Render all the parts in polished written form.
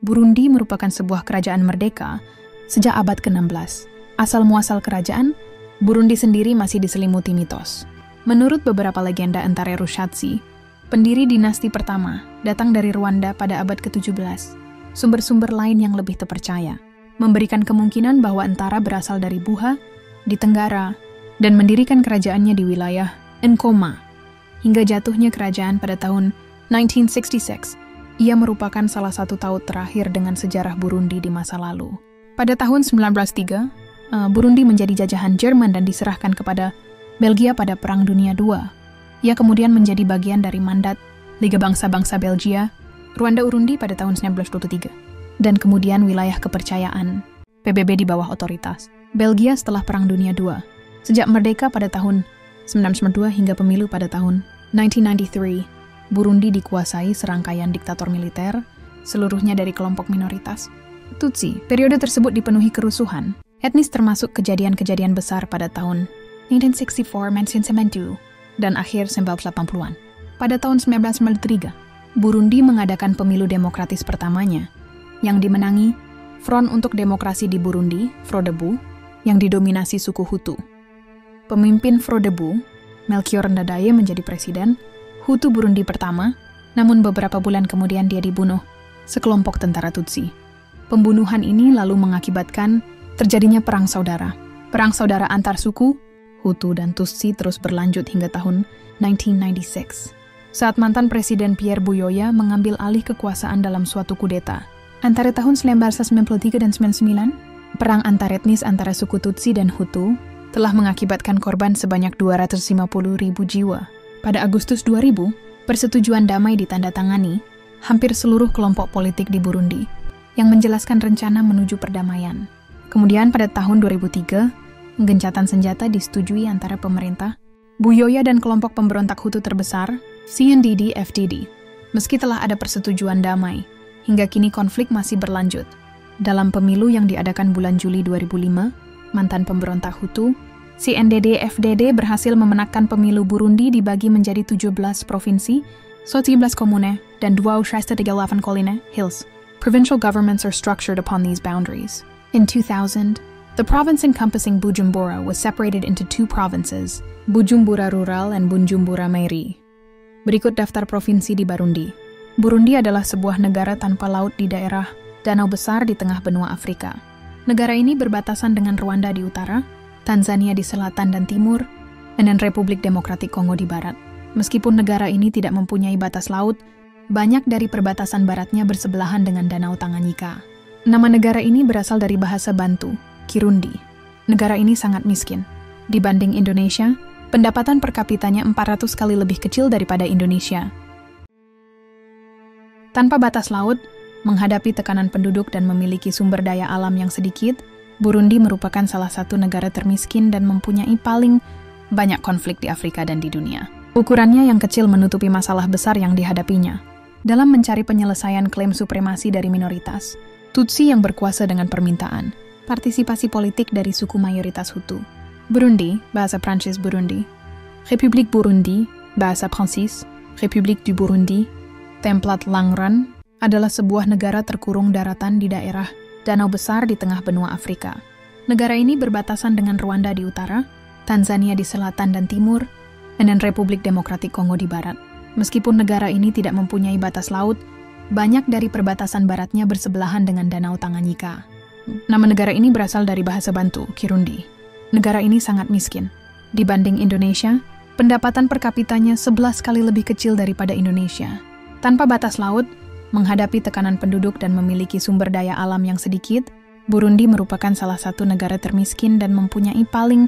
Burundi merupakan sebuah kerajaan merdeka sejak abad ke-16. Asal-muasal kerajaan, Burundi sendiri masih diselimuti mitos. Menurut beberapa legenda antara Rushatsi, pendiri dinasti pertama datang dari Rwanda pada abad ke-17. Sumber-sumber lain yang lebih terpercaya memberikan kemungkinan bahwa Antara berasal dari Buha di Tenggara dan mendirikan kerajaannya di wilayah Nkoma. Hingga jatuhnya kerajaan pada tahun 1966, ia merupakan salah satu taut terakhir dengan sejarah Burundi di masa lalu. Pada tahun 1903, Burundi menjadi jajahan Jerman dan diserahkan kepada Belgia pada Perang Dunia II. Ia kemudian menjadi bagian dari mandat Liga Bangsa-Bangsa Belgia, Rwanda-Urundi pada tahun 1923, dan kemudian wilayah kepercayaan PBB di bawah otoritas Belgia setelah Perang Dunia II. Sejak merdeka pada tahun 1992 hingga pemilu pada tahun 1993, Burundi dikuasai serangkaian diktator militer, seluruhnya dari kelompok minoritas Tutsi. Periode tersebut dipenuhi kerusuhan etnis termasuk kejadian-kejadian besar pada tahun 1964 1972 dan akhir 1980-an. Pada tahun 1993, Burundi mengadakan pemilu demokratis pertamanya yang dimenangi Front untuk Demokrasi di Burundi, Frodebu, yang didominasi suku Hutu. Pemimpin Frodebu, Melchior Ndadaye menjadi presiden Hutu Burundi pertama, namun beberapa bulan kemudian dia dibunuh sekelompok tentara Tutsi. Pembunuhan ini lalu mengakibatkan terjadinya perang saudara. Perang saudara antar suku, Hutu dan Tutsi terus berlanjut hingga tahun 1996. Saat mantan Presiden Pierre Buyoya mengambil alih kekuasaan dalam suatu kudeta. Antara tahun 1993 dan 1999, perang antaretnis antara suku Tutsi dan Hutu telah mengakibatkan korban sebanyak 250.000 jiwa. Pada Agustus 2000, persetujuan damai ditandatangani hampir seluruh kelompok politik di Burundi yang menjelaskan rencana menuju perdamaian. Kemudian pada tahun 2003, gencatan senjata disetujui antara pemerintah, Buyoya dan kelompok pemberontak Hutu terbesar, CNDD-FDD. Meski telah ada persetujuan damai, hingga kini konflik masih berlanjut. Dalam pemilu yang diadakan bulan Juli 2005, mantan pemberontak Hutu, CNDD-FDD berhasil memenangkan pemilu Burundi dibagi menjadi 17 provinsi, 17 komune, dan 238 koline, hills. Provincial governments are structured upon these boundaries. In 2000, the province encompassing Bujumbura was separated into two provinces, Bujumbura Rural and Bujumbura Mairie. Berikut daftar provinsi di Burundi. Burundi adalah sebuah negara tanpa laut di daerah danau besar di tengah benua Afrika. Negara ini berbatasan dengan Rwanda di utara, Tanzania di selatan dan timur, dan Republik Demokratik Kongo di barat. Meskipun negara ini tidak mempunyai batas laut, banyak dari perbatasan baratnya bersebelahan dengan Danau Tanganyika. Nama negara ini berasal dari bahasa Bantu, Kirundi. Negara ini sangat miskin. Dibanding Indonesia, pendapatan per kapitanya 400 kali lebih kecil daripada Indonesia. Tanpa batas laut, menghadapi tekanan penduduk dan memiliki sumber daya alam yang sedikit, Burundi merupakan salah satu negara termiskin dan mempunyai paling banyak konflik di Afrika dan di dunia. Ukurannya yang kecil menutupi masalah besar yang dihadapinya. Dalam mencari penyelesaian klaim supremasi dari minoritas, Tutsi yang berkuasa dengan permintaan, partisipasi politik dari suku mayoritas Hutu. Burundi, bahasa Prancis Burundi, Republik Burundi, bahasa Prancis, Republik du Burundi, template Langran, adalah sebuah negara terkurung daratan di daerah danau besar di tengah benua Afrika. Negara ini berbatasan dengan Rwanda di utara, Tanzania di selatan dan timur, dan Republik Demokratik Kongo di barat. Meskipun negara ini tidak mempunyai batas laut, banyak dari perbatasan baratnya bersebelahan dengan Danau Tanganyika. Nama negara ini berasal dari bahasa Bantu, Kirundi. Negara ini sangat miskin. Dibanding Indonesia, pendapatan per kapitanya 11 kali lebih kecil daripada Indonesia. Tanpa batas laut, menghadapi tekanan penduduk dan memiliki sumber daya alam yang sedikit, Burundi merupakan salah satu negara termiskin dan mempunyai paling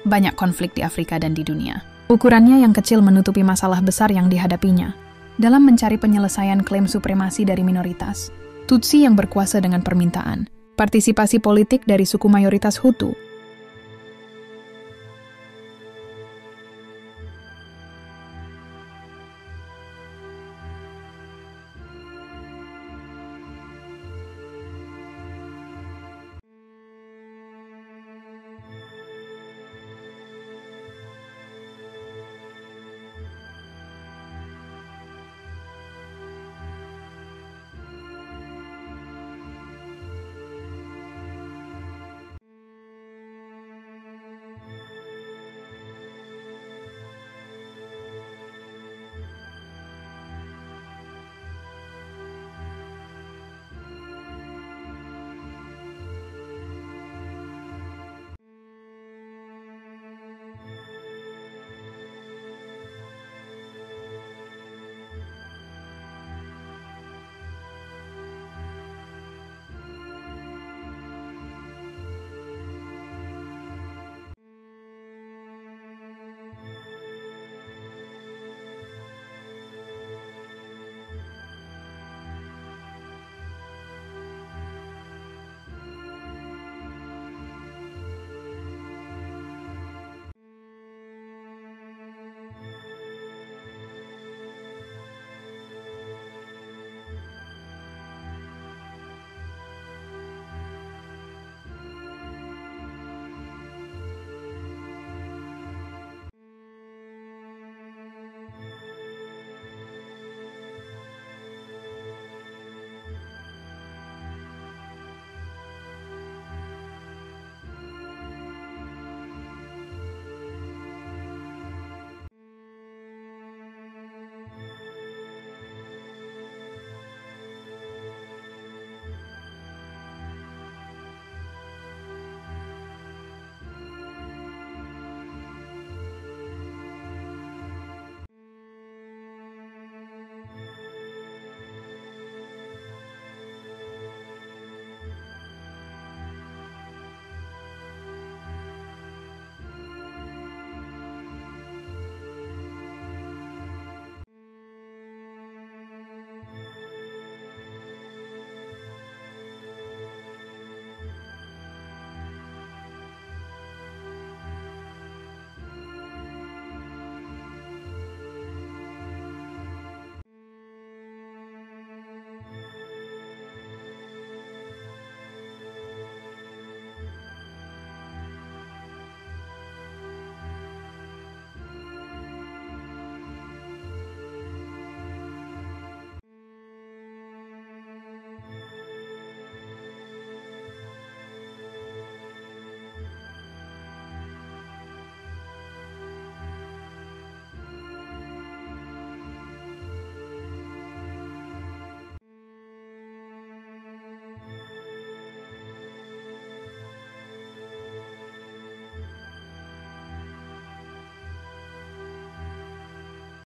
banyak konflik di Afrika dan di dunia. Ukurannya yang kecil menutupi masalah besar yang dihadapinya. Dalam mencari penyelesaian klaim supremasi dari minoritas, Tutsi yang berkuasa dengan permintaan, partisipasi politik dari suku mayoritas Hutu,